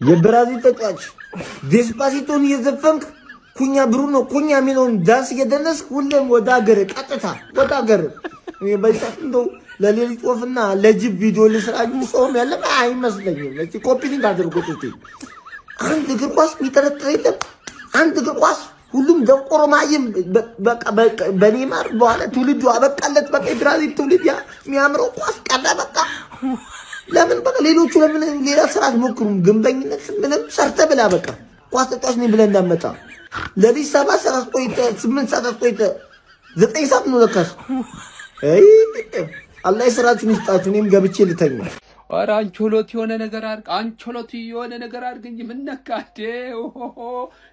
የብራዚል ተጫዋች ዴስፓሲቶን እየዘፈንክ ኩኛ ብሩኖ ኩኛ ሚሊዮን ዳንስ እየደነስክ ሁሌም ወደ ሀገር ቀጥታ ወደ ሀገር በይሳት እንደው ለሌሊት ወፍና ለጅብ ቪዲዮ ልስራጅ ሰውም ያለ አይመስለኝም። ለዚህ ኮፒ ሊንክ አድርጎት እንጂ አንድ እግር ኳስ የሚጠረጥር የለም። አንድ እግር ኳስ ሁሉም ደንቆሮ ማይም በቃ በኔማር በኋላ ትውልዱ አበቃለት። በቃ የብራዚል ትውልድ ያ የሚያምረው ኳስ ቀረ በቃ። ለምን በቃ ሌሎቹ ለምን ሌላ ስራ አትሞክሩም? ግንበኝነት ምንም ሰርተ ብላ በቃ ኳስ ተጫዋች ነኝ ብለህ እንዳመጣ ለሊት 7 ሰዓት ቆይተህ 8 ሰዓት ቆይተህ 9 ሰዓት ነው ለካስ። አይ አላህ ስራችሁን ይስጣችሁ። እኔም ገብቼ ልተኛ። ኧረ አንቾሎቲ የሆነ ነገር አድርግ፣ አንቾሎቲ የሆነ ነገር አድርግ እንጂ ምን ነካዴ?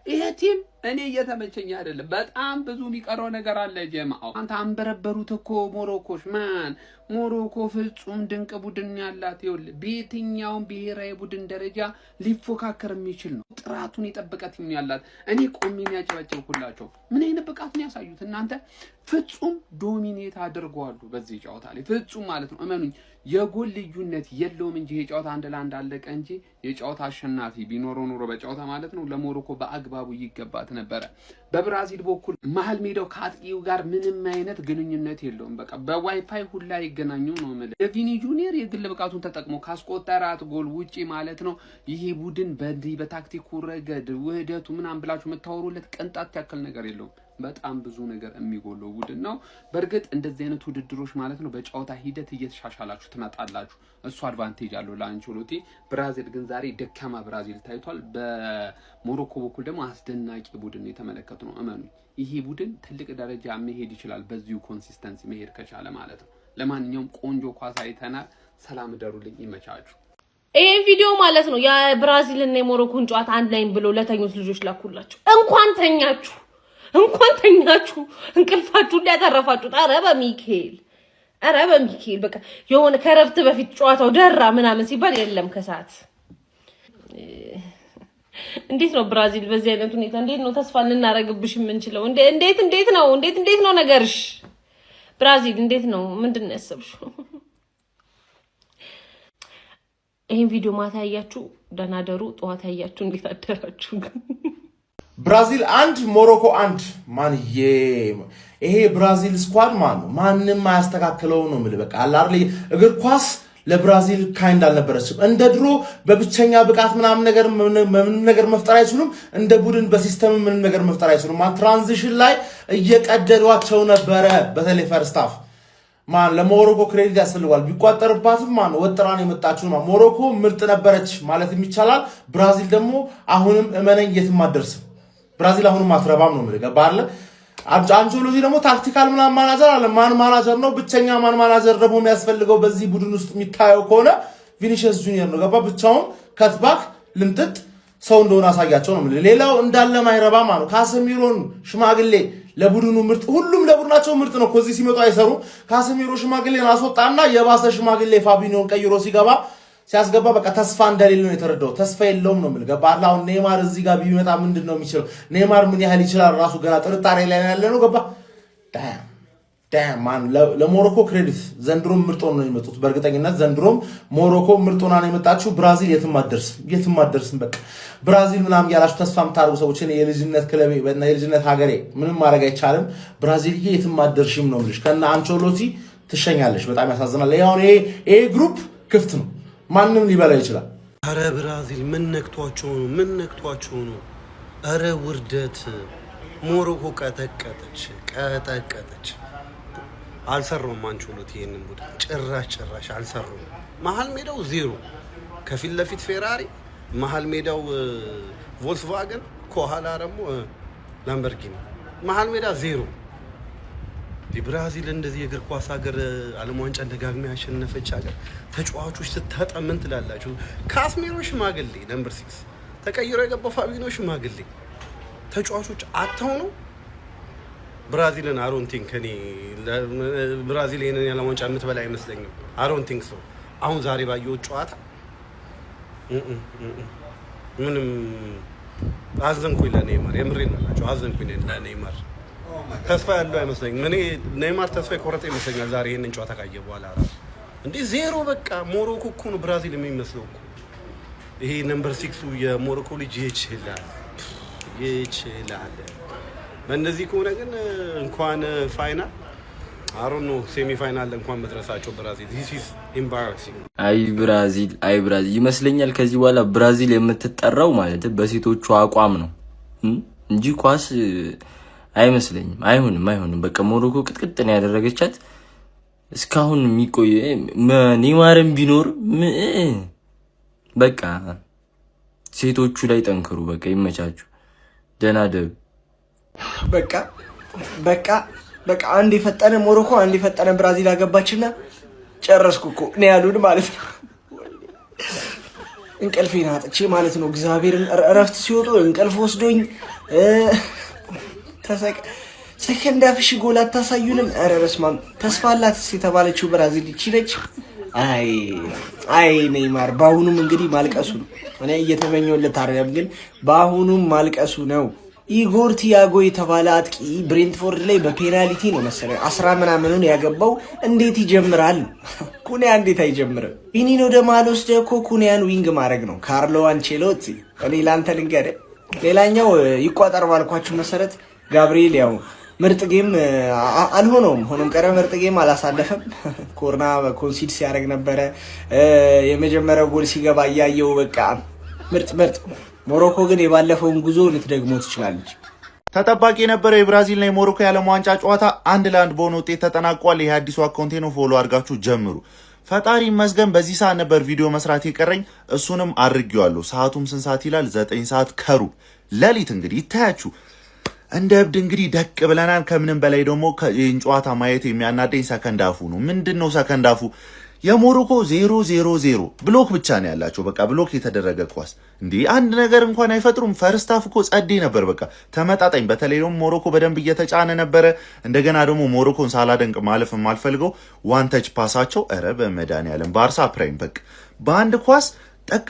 ይሄ ቲም እኔ እየተመቸኝ አይደለም። በጣም ብዙ የሚቀረው ነገር አለ። ጀማው አንተ አንበረበሩት እኮ ሞሮኮሽ ማን ሞሮኮ ፍጹም ድንቅ ቡድን ያላት ይኸውልህ፣ በየትኛውም ብሔራዊ ቡድን ደረጃ ሊፎካከር የሚችል ነው። ጥራቱን የጠበቀ ቲም ያላት። እኔ ቆሜ ያጨበጨብኩላቸው ምን አይነት ብቃት ነው ያሳዩት እናንተ። ፍጹም ዶሚኔት አድርገዋል በዚህ ጨዋታ ላይ ፍጹም ማለት ነው። እመኑኝ የጎል ልዩነት የለውም እንጂ የጨዋታ አንድ ለአንድ አለቀ እንጂ የጨዋታ አሸናፊ ቢኖረው ኖሮ በጨዋታ ማለት ነው ለሞሮኮ በአግባቡ ይገባት ነበር። በብራዚል በኩል መሀል ሜዳው ከአጥቂው ጋር ምንም አይነት ግንኙነት የለውም። በቃ በዋይፋይ ሁላ ይገናኙ ነው ማለት። የቪኒ ጁኒየር የግል ብቃቱን ተጠቅሞ ካስቆጠራት ጎል ውጪ ማለት ነው ይሄ ቡድን በዚህ በታክቲኩ ረገድ ውህደቱ ምናምን ብላችሁ የምታወሩለት ቅንጣት ያክል ነገር የለውም። በጣም ብዙ ነገር የሚጎለው ቡድን ነው። በርግጥ እንደዚህ አይነት ውድድሮች ማለት ነው በጨዋታ ሂደት እየተሻሻላችሁ ትመጣላችሁ። እሱ አድቫንቴጅ አለው ለአንቾሎቲ። ብራዚል ግን ዛሬ ደካማ ብራዚል ታይቷል። በሞሮኮ በኩል ደግሞ አስደናቂ ቡድን የተመለከቱ ነው። እመኑ ይሄ ቡድን ትልቅ ደረጃ መሄድ ይችላል በዚሁ ኮንሲስተንሲ መሄድ ከቻለ ማለት ነው። ለማንኛውም ቆንጆ ኳስ አይተናል። ሰላም ደሩልኝ፣ ይመቻችሁ። ይሄ ቪዲዮ ማለት ነው የብራዚል እና የሞሮኮን ጨዋታ አንድ ላይ ብሎ ለተኙት ልጆች ላኩላችሁ። እንኳን ተኛችሁ እንቅልፋችሁ እንዲያተረፋችሁ። ኧረ በሚካኤል በቃ የሆነ ከረፍት በፊት ጨዋታው ደራ ምናምን ሲባል የለም ከሰዓት። እንዴት ነው ብራዚል በዚህ አይነት ሁኔታ እንዴት ነው ተስፋ ልናረግብሽ የምንችለው? እንዴት ነው ነገርሽ? ብራዚል እንዴት ነው? ምንድን ነው ያሰብሽው? ይሄን ቪዲዮ ማታ ያያችሁ ደህና ደሩ፣ ጠዋት ያያችሁ እንዴት አደራችሁ? ብራዚል 1 ሞሮኮ 1 ማንዬ ይሄ ብራዚል ስኳድ ማንም አያስተካክለው ነው የምልህ። በቃ አላርሊ እግር ኳስ ለብራዚል ካይንድ አልነበረችም። እንደ ድሮ በብቸኛ ብቃት ምንም ነገር መፍጠር አይችሉም። እንደ ቡድን በሲስተም ምንም ነገር መፍጠር አይችሉም። ትራንዚሽን ላይ እየቀደዷቸው ነበረ። በተለይ ፈርስት ሃፍ ለሞሮኮ ክሬዲት ያስፈልጋል። ቢቋጠርባትም ወጥራን የመጣችው ሞሮኮ ምርጥ ነበረች ማለት ይቻላል። ብራዚል ደግሞ አሁንም እመነኝ የትም አትደርስም። ብራዚል አሁንም አትረባም ነው ማለት ባለ አንቾሎቲ ደግሞ ታክቲካል ምናምን ማናጀር አለ። ማን ማናጀር ነው? ብቸኛ ማን ማናጀር ደግሞ የሚያስፈልገው በዚህ ቡድን ውስጥ የሚታየው ከሆነ ቪኒሺየስ ጁኒየር ነው። ገባ ብቻውን ከትባክ ልምጥጥ ሰው እንደሆነ አሳያቸው ነው ማለት። ሌላው እንዳለ ማይረባ ማለት ካሰሚሮን ሽማግሌ ለቡድኑ ምርጥ ሁሉም ለቡድናቸው ምርጥ ነው። ከዚህ ሲመጡ አይሰሩ። ካሰሚሮ ሽማግሌን አስወጣና የባሰ ሽማግሌ ፋቢኒዮን ቀይሮ ሲያስገባ በቃ ተስፋ እንደሌለው ነው የተረዳው። ተስፋ የለውም ነው ማለት ገባ። አሁን ኔይማር እዚህ ጋር ቢመጣ ምንድነው የሚችለው? ኔይማር ምን ያህል ይችላል? ራሱ ገና ጥርጣሬ ላይ ያለ ነው። ገባ ዳም ማን ለሞሮኮ ክሬዲት ዘንድሮም ምርጥ ነው የመጡት። በእርግጠኝነት ዘንድሮም ሞሮኮ ምርጥ ሆና ነው የመጣችው። ብራዚል የትም አትደርስም። በቃ ብራዚል ምናምን ያላችሁ ተስፋ የምታደርጉ ሰዎች እኔ የልጅነት ክለቤ በእና የልጅነት ሀገሬ ምንም ማድረግ አይቻልም። ብራዚል የትም አትደርሽም ነው ልጅ ከና አንቾሎቲ ትሸኛለሽ። በጣም ያሳዝናል። ይሄ ግሩፕ ክፍት ነው። ማንም ሊበላ ይችላል። አረ ብራዚል ምን ነክቷቸው ነው? አረ ውርደት። ሞሮኮ ቀጠቀጠች። አልሰሩም። አንቾሎቲ ይሄንን ቡድን ጭራሽ አልሰሩም። መሀል ሜዳው ዜሮ፣ ከፊት ለፊት ፌራሪ፣ መሀል ሜዳው ቮልክስቫገን፣ ከኋላ ደግሞ ላምበርጊኒ። መሀል ሜዳ ዜሮ። ብራዚል እንደዚህ የእግር ኳስ ሀገር ዓለም ዋንጫ ደጋግማ ያሸነፈች ሀገር ተጫዋቾች ስታጣ ምን ትላላችሁ? ካስሜሮ ሽማግሌ ነምበር 6 ተቀይሮ የገባው ፋቢኖ ሽማግሌ ተጫዋቾች አተው ነው ብራዚልን አሮንቲንግ ከኔ ብራዚል ይሄንን የዓለም ዋንጫ የምትበላ አይመስለኝም። አሮንቲንግ ሰው አሁን ዛሬ ባየው ጨዋታ ምንም አዘንኩኝ ለኔይማር። የምሬን ነው ናቸው አዘንኩኝ ለኔይማር። ተስፋ ያለው አይመስለኝም። እኔ ኔይማር ተስፋ የቆረጠ ይመስለኛል ዛሬ ይሄንን ጨዋታ ካየ በኋላ ራሱ እንዴ ዜሮ በቃ ሞሮኮ እኮ ነው ብራዚል የሚመስለው እኮ ይሄ ነምበር 6 የሞሮኮ ልጅ ይችላል። በእነዚህ ከሆነ ግን እንኳን ፋይናል አሮን ነው ሴሚ ፋይናል እንኳን መድረሳቸው ብራዚል this is embarrassing። አይ ብራዚል ይመስለኛል ከዚህ በኋላ ብራዚል የምትጠራው ማለት በሴቶቹ አቋም ነው እንጂ ኳስ አይመስለኝም። አይሆንም በቃ ሞሮኮ ቅጥቅጥ ነው ያደረገቻት እስካሁን የሚቆይ ኔይማርም ቢኖር በቃ ሴቶቹ ላይ ጠንክሩ። በቃ ይመቻችሁ። ደህና ደሩ። በቃ አንድ የፈጠነ ሞሮኮ አንድ የፈጠነ ብራዚል አገባችና ጨረስኩ እኮ ነው ያሉን ማለት ነው። እንቅልፌን አጥቼ ማለት ነው። እግዚአብሔርን እረፍት ሲወጡ እንቅልፍ ወስዶኝ ሰከንድ አፍሽ ጎል አታሳዩንም? ኧረ በስመ አብ። ተስፋ አላት የተባለችው ብራዚል ይቺ ነች። አይ ኔይማር በአሁኑም እንግዲህ ማልቀሱ ነው። እኔ እየተመኘሁለት አይደለም፣ ግን በአሁኑም ማልቀሱ ነው። ኢጎር ቲያጎ የተባለ አጥቂ ብሬንትፎርድ ላይ በፔናልቲ ነው መሰለኝ 10 ምናምኑን ያገባው። እንዴት ይጀምራል? ኩኒያ እንዴት አይጀምርም? ቪኒን ወደ መሀል ወስደህ እኮ ኩኒያን ዊንግ ማድረግ ነው። ካርሎ አንቼሎቲ እኔ ላንተ ልንገርህ። ሌላኛው ይቋጠር ባልኳችሁ መሰረት ጋብሪኤል ያው ምርጥ ጌም አልሆነውም። ሆኖም ቀረ ምርጥ ጌም አላሳለፈም። ኮርና ኮንሲድ ሲያደርግ ነበረ። የመጀመሪያው ጎል ሲገባ እያየው በቃ ምርጥ። ሞሮኮ ግን የባለፈውን ጉዞ ልትደግሞ ትችላለች። ተጠባቂ የነበረው የብራዚልና የሞሮኮ የዓለም ዋንጫ ጨዋታ 1-1 በሆነ ውጤት ተጠናቋል። ይሄ አዲሱ አካውንቴ ነው፣ ፎሎ አድርጋችሁ ጀምሩ። ፈጣሪ ይመስገን በዚህ ሰዓት ነበር ቪዲዮ መስራት የቀረኝ፣ እሱንም አድርጌዋለሁ። ሰዓቱም ስንት ሰዓት ይላል? 9 ሰዓት ከሩብ ሌሊት። እንግዲህ ይታያችሁ እንደ እብድ እንግዲህ ደቅ ብለናል። ከምንም በላይ ደግሞ ይህን ጨዋታ ማየት የሚያናደኝ ሰከንድ አፉ ነው። ምንድነው ሰከንድ አፉ? የሞሮኮ 0-0-0 ብሎክ ብቻ ነው ያላቸው። በቃ ብሎክ የተደረገ ኳስ እንዲህ አንድ ነገር እንኳን አይፈጥሩም። ፈርስት አፍ እኮ ጸዴ ነበር፣ በቃ ተመጣጣኝ። በተለይ ደግሞ ሞሮኮ በደንብ እየተጫነ ነበረ። እንደገና ደግሞ ሞሮኮን ሳላደንቅ ማለፍ የማልፈልገው ዋን ተች ፓሳቸው፣ ኧረ በመድኃኒዓለም ባርሳ ፕራይም በቃ በአንድ ኳስ ጠቅ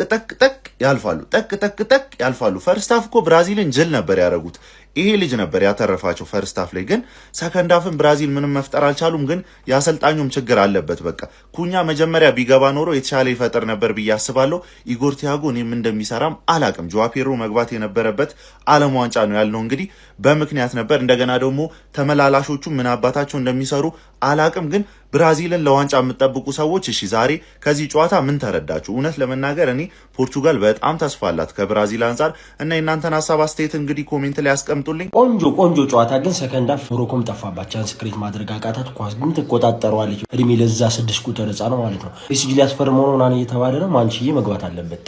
ያልፋሉ። ፈርስት አፍ እኮ ብራዚልን ጅል ነበር ያደረጉት። ይሄ ልጅ ነበር ያተረፋቸው ፈርስት አፍ ላይ። ግን ሰከንድ አፍን ብራዚል ምንም መፍጠር አልቻሉም። ግን የአሰልጣኙም ችግር አለበት። በቃ ኩኛ መጀመሪያ ቢገባ ኖሮ የተሻለ ይፈጥር ነበር ብዬ አስባለሁ። ኢጎር ቲያጎ እኔም እንደሚሰራም አላቅም። ጆዋ ፔድሮ መግባት የነበረበት ዓለም ዋንጫ ነው ያልነው እንግዲህ በምክንያት ነበር። እንደገና ደግሞ ተመላላሾቹ ምን አባታቸው እንደሚሰሩ አላቅም። ግን ብራዚልን ለዋንጫ የምትጠብቁ ሰዎች እሺ ዛሬ ከዚህ ጨዋታ ምን ተረዳችሁ? እውነት ለመናገር እኔ ፖርቹጋል በጣም ተስፋ አላት ከብራዚል አንጻር እና የእናንተን ሀሳብ አስተያየት እንግዲህ ኮሜንት ላይ ያስቀምጡልኝ። ቆንጆ ጨዋታ ግን ሰከንድ አፍ ሞሮኮም ጠፋባት። ቻንስ ክሬት ማድረግ አቃታት። ኳስ ግን ትቆጣጠረዋለች። እድሜ ለዛ 6 ቁጥር ህፃ ነው ማለት ነው። ፒኤስጂ ሊያስፈርመው ነው ናን እየተባለ ነው። ማንቺዬ መግባት አለበት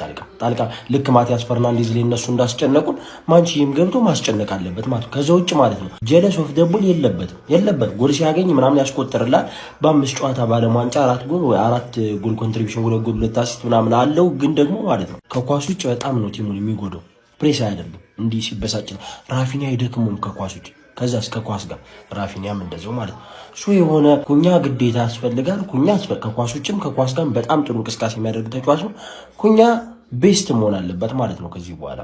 ጣልቃ ልክ ማቲያስ ፈርናንዴዝ ላይ እነሱ እንዳስጨነቁን ማንቺዬም ገብቶ ማስጨነቅ አለበት ማለት ነው። ከዛ ውጭ ማለት ነው ጀለስ ኦፍ ደቡል የለበት ጎል ሲያገኝ ምናምን ያስቆጥርላል። በ5 ጨዋታ ባለም ዋንጫ 4 ጎል ወይ 4 ጎል ኮንትሪቢዩሽን 2 ጎል 2 አሲስት ምናምን አለው። ግን ደግሞ ማለት ነው ከኳስ ውጭ በጣም ነው ቲሙን የሚጎዳው። ፕሬስ አያደርግም። እንዲህ ሲበሳጭ ራፊኒያ አይደክሙም ከኳስ ውጭ። ከዛ እስከ ኳስ ጋር ራፊኒያም እንደዛው ማለት ነው። እሱ የሆነ ኩኛ ግዴታ ያስፈልጋል። ኩኛ ከኳስ ውጭም ከኳስ ጋር በጣም ጥሩ እንቅስቃሴ የሚያደርግ ተጫዋች ነው። ኩኛ ቤስት መሆን አለበት ማለት ነው ከዚህ በኋላ።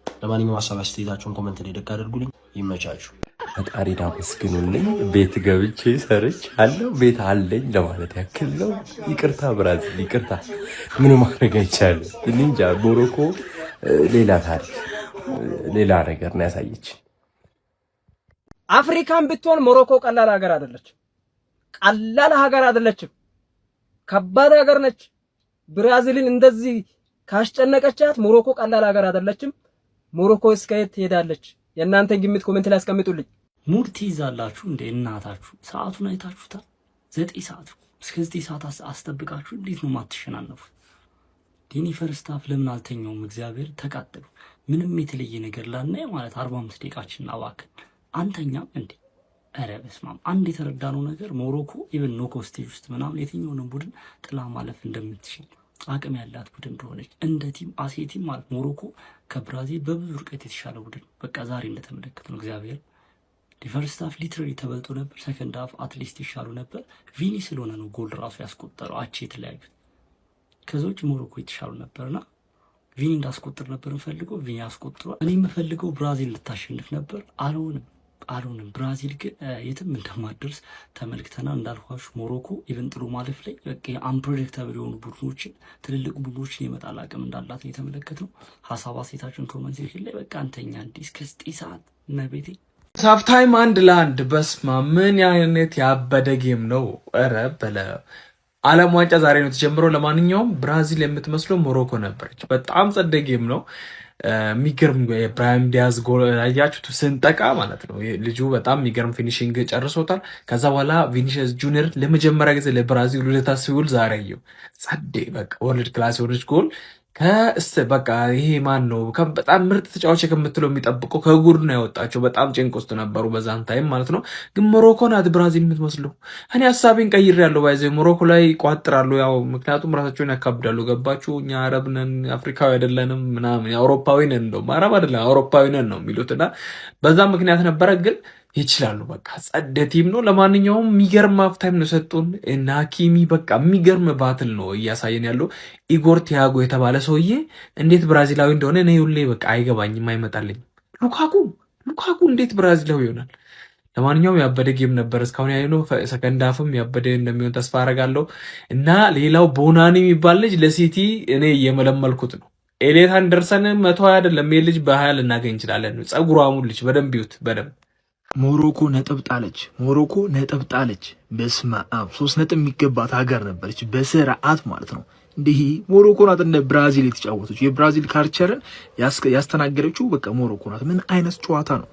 ለማንኛውም ሀሳብ አስተያየታችሁን ኮሜንት ላይ ደግ አድርጉልኝ። ይመቻችሁ። ፈጣሪን አመስግኑልኝ። ቤት ገብቼ ሰርች አለው ቤት አለኝ ለማለት ያክል ነው። ይቅርታ ብራዚል ይቅርታ፣ ምን ማድረግ አይቻልም። እንጃ ሞሮኮ ሌላ ታሪክ ሌላ ነገር ነው ያሳየች። አፍሪካን ብትሆን ሞሮኮ ቀላል ሀገር አይደለችም። ከባድ ሀገር ነች። ብራዚልን እንደዚህ ካስጨነቀቻት ሞሮኮ ቀላል ሀገር አይደለችም። ሞሮኮ እስከ የት ትሄዳለች? የእናንተን ግምት ኮሜንት ላይ አስቀምጡልኝ። ሙድ ትይዛላችሁ እንደ እናታችሁ። ሰዓቱን አይታችሁታል? 9 ሰዓት እስከ 9 ሰዓት አስጠብቃችሁ እንዴት ነው ማትሸናነፉት? ዲኒ ፈርስት አፍ ለምን አልተኛውም? እግዚአብሔር ተቃጠሉ። ምንም የተለየ ነገር ላናይ ማለት 45 ደቂቃችን አባከን አንተኛም እንዴ? ኧረ በስመ አብ። አንድ የተረዳነው ነገር ሞሮኮ ኢቭን ኖኮ ስቴጅ ውስጥ ምናምን የትኛውንም ቡድን ጥላ ማለፍ እንደምትችል አቅም ያላት ቡድን እንደሆነች እንደ ቲም አሴቲም ማለት ሞሮኮ ከብራዚል በብዙ ርቀት የተሻለ ቡድን በቃ ዛሬ እንደተመለከትነው እግዚአብሔር ዲፈርስት አፍ ሊትራሊ ተበልጦ ነበር። ሰከንድ አፍ አትሊስት ይሻሉ ነበር። ቪኒ ስለሆነ ነው ጎል ራሱ ያስቆጠረው አቼ የተለያዩት። ከዛ ውጭ ሞሮኮ የተሻሉ ነበርና ቪኒ እንዳስቆጥር ነበር የምፈልገው። ቪኒ አስቆጥሯል። እኔ የምፈልገው ብራዚል ልታሸንፍ ነበር፣ አልሆንም። አልሆንም። ብራዚል ግን የትም እንደማደርስ ተመልክተናል። እንዳልኳችሁ ሞሮኮ ኢቨን ጥሎ ማለፍ ላይ በቃ አንፕሬዲክተብል የሆኑ ቡድኖችን ትልልቅ ቡድኖችን የመጣል አቅም እንዳላት ነው የተመለከትነው። ሀሳብ አስተያየታችሁን ኮሜንት ሴክሽን ላይ በቃ አንተኛ እንዲህ እስከ 9 ሰዓት እና ቤቴ ሃፍታይም 1-1 በስማ ምን አይነት ያበደ ጌም ነው! ኧረ በለ ዓለም ዋንጫ ዛሬ ነው የተጀመረው። ለማንኛውም ብራዚል የምትመስለው ሞሮኮ ነበረች። በጣም ጸደ ጌም ነው። የሚገርም የብራሂም ዲያዝ ጎል አያችሁት፣ ስንጠቃ ማለት ነው። ልጁ በጣም የሚገርም ፊኒሽንግ ጨርሶታል። ከዛ በኋላ ቪኒሺየስ ጁኒየር ለመጀመሪያ ጊዜ ለብራዚል ውለታ ሲውል ዛሬ አየሁ። ጸዴ በቃ ወርልድ ክላስ የሆነች ጎል በቃ ይሄ ማን ነው በጣም ምርጥ ተጫዋች ከምትለው የሚጠብቀው ከጉድ ነው ያወጣቸው። በጣም ጭንቅ ውስጥ ነበሩ በዛን ታይም ማለት ነው። ግን ሞሮኮ ናት ብራዚል የምትመስለው። እኔ ሀሳቤን ቀይሬያለሁ። ባይዘ ሞሮኮ ላይ ቋጥራሉ። ያው ምክንያቱም ራሳቸውን ያካብዳሉ። ገባችሁ? እኛ አረብ ነን አፍሪካዊ አይደለንም ምናምን አውሮፓዊ ነን፣ እንደውም አረብ አይደለም አውሮፓዊ ነን ነው የሚሉትና በዛ ምክንያት ነበረ። ግን ይችላሉ። በቃ ጸደ ቲም ነው። ለማንኛውም የሚገርም ሃፍታይም ነው ሰጡን እና ሀኪሚ በቃ የሚገርም ባትል ነው እያሳየን ያለው። ኢጎር ቲያጎ የተባለ ሰውዬ እንዴት ብራዚላዊ እንደሆነ እኔ ሁሌ በቃ አይገባኝም፣ አይመጣልኝም። ሉካኩ እንዴት ብራዚላዊ ይሆናል? ለማንኛውም ያበደ ጌም ነበር እስካሁን ያየነው። ሰከንድ ሃፍም ያበደ እንደሚሆን ተስፋ አደርጋለሁ። እና ሌላው ቦናኒ የሚባል ልጅ ለሲቲ እኔ እየመለመልኩት ነው። ኤሌት አንደርሰን 120 አይደለም ልጅ በ20 ልናገኝ እንችላለን። ጸጉሯሙ ልጅ በደንብ ይዩት በደንብ። ሞሮኮ ነጥብ ጣለች። በስመ አብ 3 ነጥብ የሚገባት ሀገር ነበረች በስርዓት ማለት ነው። እንዲህ ሞሮኮ ናት እንደ ብራዚል የተጫወተች የብራዚል ካልቸርን ያስተናገደችው በቃ ሞሮኮ ናት። ምን አይነት ጨዋታ ነው!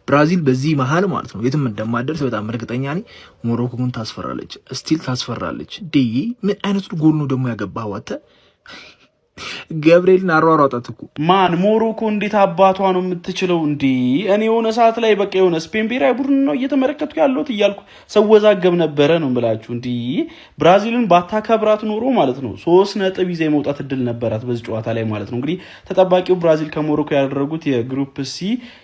ብራዚል በዚህ መሀል ማለት ነው የትም እንደማደርስ በጣም እርግጠኛ ነኝ። ሞሮኮ ግን ታስፈራለች፣ ስቲል ታስፈራለች። ምን አይነት ጎል ነው ደግሞ ያገባው አንተ! ገብርኤልን አሯሯጣት እኮ ማን ሞሮኮ እንዴት አባቷ ነው የምትችለው እንዴ? እኔ የሆነ ሰዓት ላይ በቃ የሆነ ስፔን ብሔራዊ ቡድን ነው እየተመለከትኩ ያለሁት እያልኩ ሰወዛገብ ነበረ ነው ብላችሁ እንዴ። ብራዚልን ባታከብራት ኖሮ ማለት ነው 3 ነጥብ ይዛ የመውጣት እድል ነበራት በዚህ ጨዋታ ላይ ማለት ነው። እንግዲህ ተጠባቂው ብራዚል ከሞሮኮ ያደረጉት የግሩፕ ሲ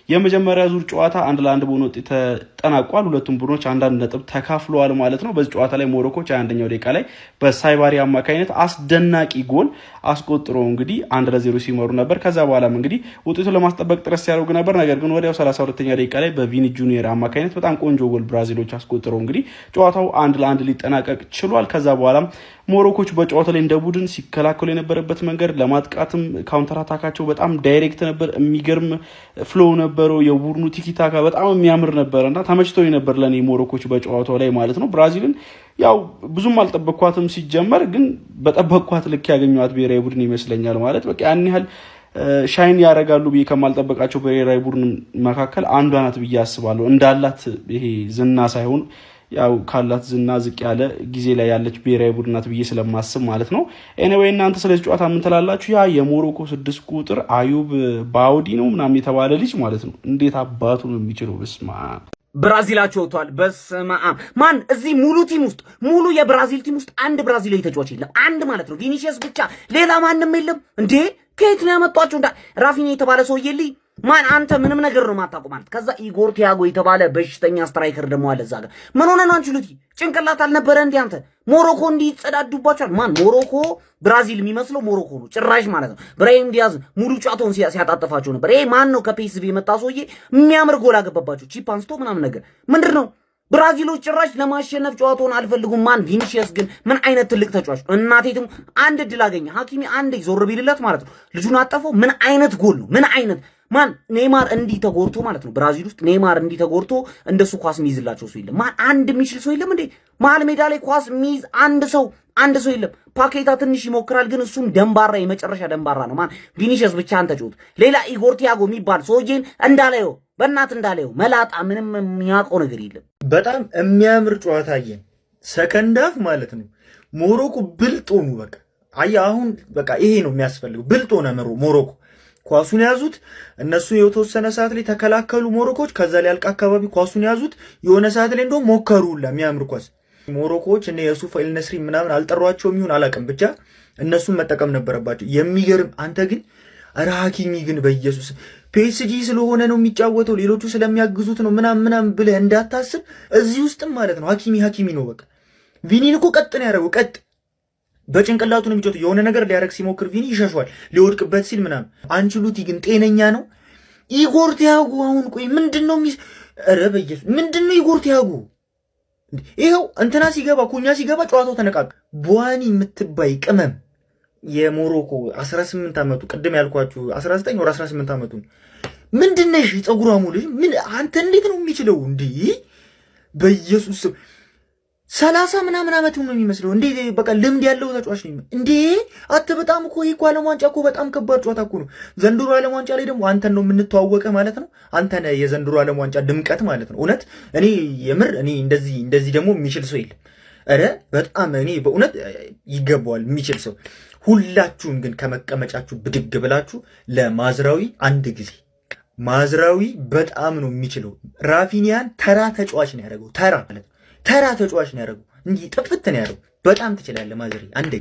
የመጀመሪያ ዙር ጨዋታ 1-1 በሆነ ውጤት ተጠናቋል። ሁለቱም ቡድኖች 1 ነጥብ ተካፍለዋል ማለት ነው። በዚህ ጨዋታ ላይ ሞሮኮች 21ኛው ደቂቃ ላይ በሳይባሪ አማካኝነት አስደናቂ ጎል አስቆጥሮ እንግዲህ 1-0 ሲመሩ ነበር። ከዛ በኋላም እንግዲህ ውጤቱን ለማስጠበቅ ጥረት ሲያደርጉ ነበር። ነገር ግን ወዲያው 32ኛ ደቂቃ ላይ በቪኒ ጁኒየር አማካኝነት በጣም ቆንጆ ጎል ብራዚሎች አስቆጥረው እንግዲህ ጨዋታው 1-1 ሊጠናቀቅ ችሏል። ከዛ በኋላም ሞሮኮች በጨዋታው ላይ እንደ ቡድን ሲከላከሉ የነበረበት መንገድ ለማጥቃትም ካውንተር አታካቸው በጣም ዳይሬክት ነበር። የሚገርም ፍሎው ነበረው። የቡድኑ ቲኪታካ በጣም የሚያምር ነበርና ተመችቶኝ ነበር ለኔ ሞሮኮች በጨዋታው ላይ ማለት ነው። ብራዚልን ያው ብዙም አልጠበቅኳትም ሲጀመር፣ ግን በጠበቅኳት ልክ ያገኘኋት ብሔራዊ ቡድን ይመስለኛል ማለት በቃ ያን ያህል ሻይን ያደርጋሉ ብዬ ከማልጠበቃቸው ብሔራዊ ቡድን መካከል አንዷ ናት ብዬ አስባለሁ። እንዳላት ይሄ ዝና ሳይሆን ያው ካላት ዝና ዝቅ ያለ ጊዜ ላይ ያለች ብሔራዊ ቡድን ናት ብዬ ስለማስብ ማለት ነው። ኤኒዌይ እናንተ ስለዚህ ጨዋታ ምን ትላላችሁ? ያ የሞሮኮ 6 ቁጥር አዩብ ባውዲ ነው ምናምን የተባለ ልጅ ማለት ነው እንዴት አባቱ ነው የሚችለው? በስማ ብራዚላቸው ወጥቷል። በስመ አብ ማን እዚህ ሙሉ ቲም ውስጥ ሙሉ የብራዚል ቲም ውስጥ አንድ ብራዚላዊ ተጫዋች የለም። አንድ ማለት ነው ቪኒሺየስ ብቻ፣ ሌላ ማንም የለም እንዴ! ከየት ነው ያመጣቸው? ራፊኒ የተባለ ሰውዬ ልይ ማን አንተ ምንም ነገር ነው ማታውቁ ማለት። ከዛ ኢጎር ቲያጎ የተባለ በሽተኛ ስትራይከር ደግሞ አለ እዛ ጋር። ምን ሆነ ነው አንቺ ሉቲ ጭንቅላት አልነበረ እንዴ አንተ? ሞሮኮ እንዲጸዳዱባቸዋል። ማን ሞሮኮ ብራዚል የሚመስለው ሞሮኮ ነው ጭራሽ ማለት ነው። ብራሂም ዲያዝ ሙሉ ጫቶን ሲያጣጥፋቸው ነበር። ይሄ ማን ነው? ከፒኤስቪ የመጣ ሰውዬ የሚያምር ጎል አገባባቸው ቺፕ አንስቶ ምናምን ነገር ምንድን ነው? ብራዚሎች ጭራሽ ለማሸነፍ ጨዋታውን አልፈልጉም። ማን ቪኒሺየስ ግን ምን አይነት ትልቅ ተጫዋች! እናቴትም አንድ እድል አገኘ ሀኪሚ አንድ ዞር ቢልለት ማለት ነው ልጁን አጠፈው። ምን አይነት ጎል ነው! ምን አይነት ማን ኔይማር እንዲህ ተጎርቶ ማለት ነው ብራዚል ውስጥ ኔይማር እንዲህ ተጎርቶ እንደሱ ኳስ የሚይዝላቸው ሰው የለም። ማን አንድ የሚችል ሰው የለም እንዴ መሀል ሜዳ ላይ ኳስ የሚይዝ አንድ ሰው የለም። ፓኬታ ትንሽ ይሞክራል፣ ግን እሱም ደንባራ የመጨረሻ ደንባራ ነው። ማን ቪኒሺየስ ብቻ አንተ ጮት። ሌላ ኢጎር ቲያጎ የሚባል ሰውዬን እንዳላየው በእናት እንዳላየው መላጣ ምንም የሚያውቀው ነገር የለም። በጣም የሚያምር ጨዋታ አየን። ሰከንድ ሃፍ ማለት ነው ሞሮኮ ብልጥ ሆኑ። በቃ አየህ አሁን በቃ ይሄ ነው የሚያስፈልገው። ብልጥ ሆነ ሞሮኮ። ኳሱን ያዙት እነሱ የተወሰነ ሰዓት ላይ ተከላከሉ ሞሮኮች። ከዛ ላይ አልቃ አካባቢ ኳሱን ያዙት የሆነ ሰዓት ላይ እንደውም ሞከሩላ የሚያምር ኳስ። ሞሮኮዎች እነ የሱፍ ኤልነስሪ ምናምን አልጠሯቸውም ይሁን አላውቅም፣ ብቻ እነሱን መጠቀም ነበረባቸው። የሚገርም አንተ ግን ኧረ ሀኪሚ ግን በኢየሱስ ፒኤስጂ ስለሆነ ነው የሚጫወተው ሌሎቹ ስለሚያግዙት ነው ምናምን ብለህ እንዳታስብ። እዚህ ውስጥም ማለት ነው ሀኪሚ ነው በቃ። ቪኒን እኮ ቀጥ ነው ያደረገው፣ ቀጥ በጭንቅላቱ ነው የሚጫወተው። የሆነ ነገር ሊያደርግ ሲሞክር ቪኒ ይሸሿል ሊወድቅበት ሲል ምናምን። አንችሉቲ ግን ጤነኛ ነው። ኢጎር ቲያጎ አሁን ቆይ ምንድን ነው ኧረ በኢየሱስ ምንድነው ኢጎር ቲያጎ? ይኸው እንትና ሲገባ ኩኛ ሲገባ ጨዋታው ተነቃቀ። ቡዋኒ የምትባይ ቅመም የሞሮኮ 18 ዓመቱ ቅድም ያልኳችሁ 19 ወር 18 ዓመቱ ምንድነሽ? ፀጉራሙ ልጅ ምን አንተ እንዴት ነው የሚችለው እንዴ? በኢየሱስ ስም 30 ምናምን ዓመት ነው የሚመስለው እንዴ? በቃ ልምድ ያለው ተጫዋች ነው እንዴ? አተ በጣም እኮ ይሄ ዓለም ዋንጫ እኮ በጣም ከባድ ጨዋታ እኮ ነው። ዘንድሮ ዓለም ዋንጫ ላይ ደግሞ አንተን ነው የምንተዋወቀ ማለት ነው። አንተ ነህ የዘንድሮ ዓለም ዋንጫ ድምቀት ማለት ነው። እውነት እኔ የምር እኔ እንደዚህ ደግሞ የሚችል ሰው የለም። ኧረ በጣም እኔ በእውነት ይገባዋል የሚችል ሰው። ሁላችሁም ግን ከመቀመጫችሁ ብድግ ብላችሁ ለማዝራዊ አንድ ጊዜ ማዝራዊ በጣም ነው የሚችለው። ራፊኒያን ተራ ተጫዋች ነው ያደረገው። ተራ ተጫዋች ነው ያደረገው እንጂ ጥፍት ነው ያደረገው። በጣም ትችላለህ ማዝራዊ አንድ